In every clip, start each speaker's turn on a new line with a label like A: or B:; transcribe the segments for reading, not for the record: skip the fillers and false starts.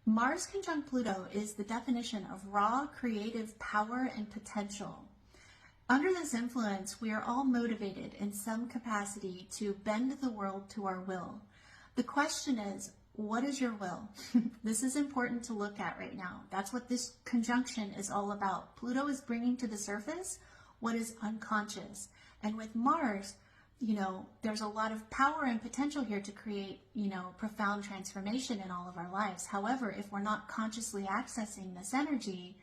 A: Mars conjunct Pluto is the definition of raw creative power and potential. Under this influence, we are all motivated in some capacity to bend the world to our will. The question is, what is your will? This is important to look at right now. That's what this conjunction is all about. Pluto is bringing to the surface what is unconscious. And with Mars, there's a lot of power and potential here to create, profound transformation in all of our lives. However, if we're not consciously accessing this energy,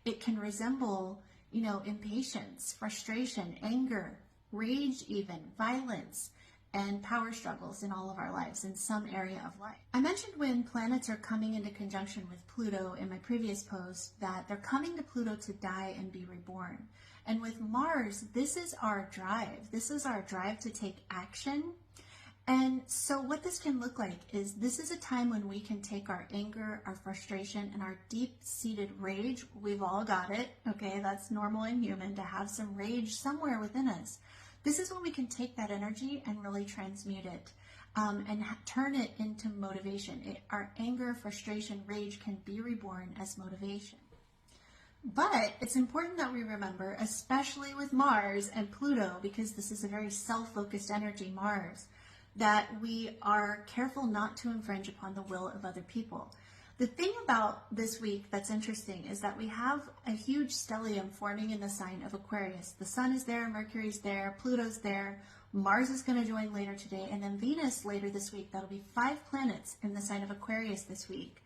A: it can resemble, impatience, frustration, anger, rage even, violence, and power struggles in all of our lives in some area of life. I mentioned when planets are coming into conjunction with Pluto in my previous post that they're coming to Pluto to die and be reborn. And with Mars, this is our drive. This is our drive to take action. And so what this can look like is this is a time when we can take our anger, our frustration, and our deep-seated rage. We've all got it, okay? That's normal and human to have some rage somewhere within us. This is when we can take that energy and really transmute it and turn it into motivation. Our anger, frustration, rage can be reborn as motivation. But it's important that we remember, especially with Mars and Pluto, because this is a very self-focused energy, Mars, that we are careful not to infringe upon the will of other people. The thing about this week that's interesting is that we have a huge stellium forming in the sign of Aquarius. The Sun is there, Mercury's there, Pluto's there, Mars is going to join later today, and then Venus later this week. That'll be 5 planets in the sign of Aquarius this week.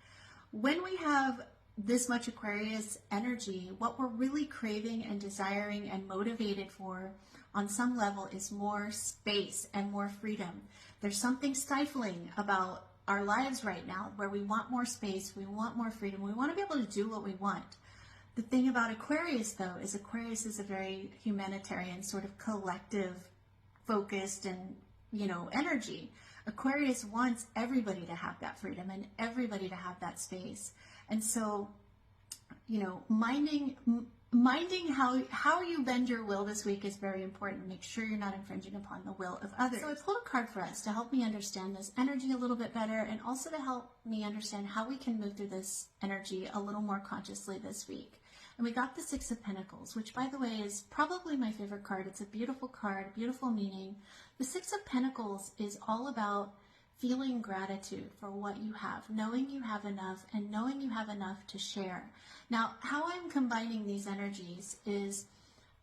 A: When we have this much Aquarius energy, what we're really craving and desiring and motivated for on some level is more space and more freedom. There's something stifling about our lives right now where we want more space, we want more freedom, we want to be able to do what we want. The thing about Aquarius though is Aquarius is a very humanitarian sort of collective focused and energy. Aquarius wants everybody to have that freedom and everybody to have that space. And so, minding how you bend your will this week is very important. Make sure you're not infringing upon the will of others. So I pulled a card for us to help me understand this energy a little bit better and also to help me understand how we can move through this energy a little more consciously this week. And we got the 6 of Pentacles, which by the way is probably my favorite card. It's a beautiful card, beautiful meaning. The 6 of Pentacles is all about feeling gratitude for what you have, knowing you have enough and knowing you have enough to share. Now, how I'm combining these energies is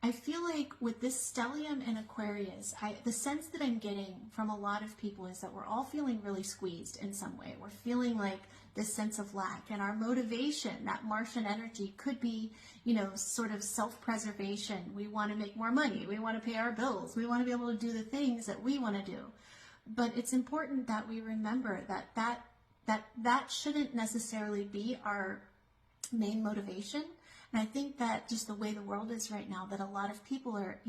A: I feel like with this stellium in Aquarius, the sense that I'm getting from a lot of people is that we're all feeling really squeezed in some way. We're feeling like this sense of lack, and our motivation, that Martian energy, could be, sort of self-preservation. We want to make more money. We want to pay our bills. We want to be able to do the things that we want to do. But it's important that we remember that shouldn't necessarily be our main motivation. And I think that just the way the world is right now, that a lot of people are,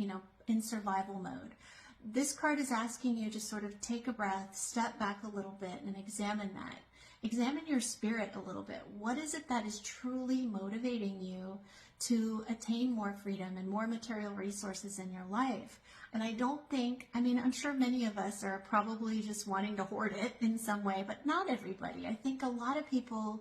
A: in survival mode. This card is asking you to sort of take a breath, step back a little bit, and examine that. Examine your spirit a little bit. What is it that is truly motivating you to attain more freedom and more material resources in your life? And I don't think, I'm sure many of us are probably just wanting to hoard it in some way, but not everybody. I think a lot of people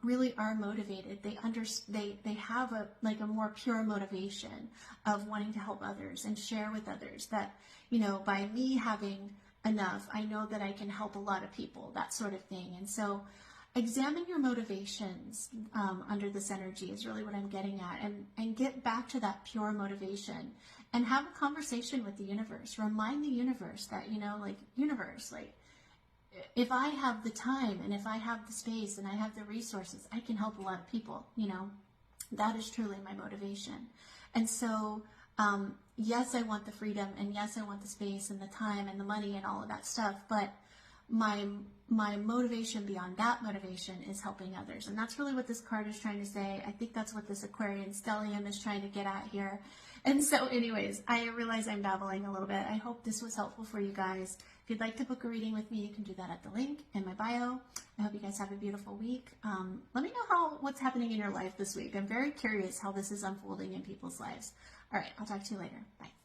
A: really are motivated. They have a more pure motivation of wanting to help others and share with others that, by me having enough, I know that I can help a lot of people, that sort of thing. And so examine your motivations under this energy is really what I'm getting at, and get back to that pure motivation and have a conversation with the universe. Remind the universe that, universe, if I have the time and if I have the space and I have the resources, I can help a lot of people, that is truly my motivation. And so, yes, I want the freedom, and yes, I want the space and the time and the money and all of that stuff, but my motivation beyond that motivation is helping others. And that's really what this card is trying to say. I think that's what this Aquarian stellium is trying to get at here. And so anyways, I realize I'm babbling a little bit. I hope this was helpful for you guys. If you'd like to book a reading with me, you can do that at the link in my bio. I hope you guys have a beautiful week. Let me know what's happening in your life this week. I'm very curious how this is unfolding in people's lives. All right, I'll talk to you later. Bye.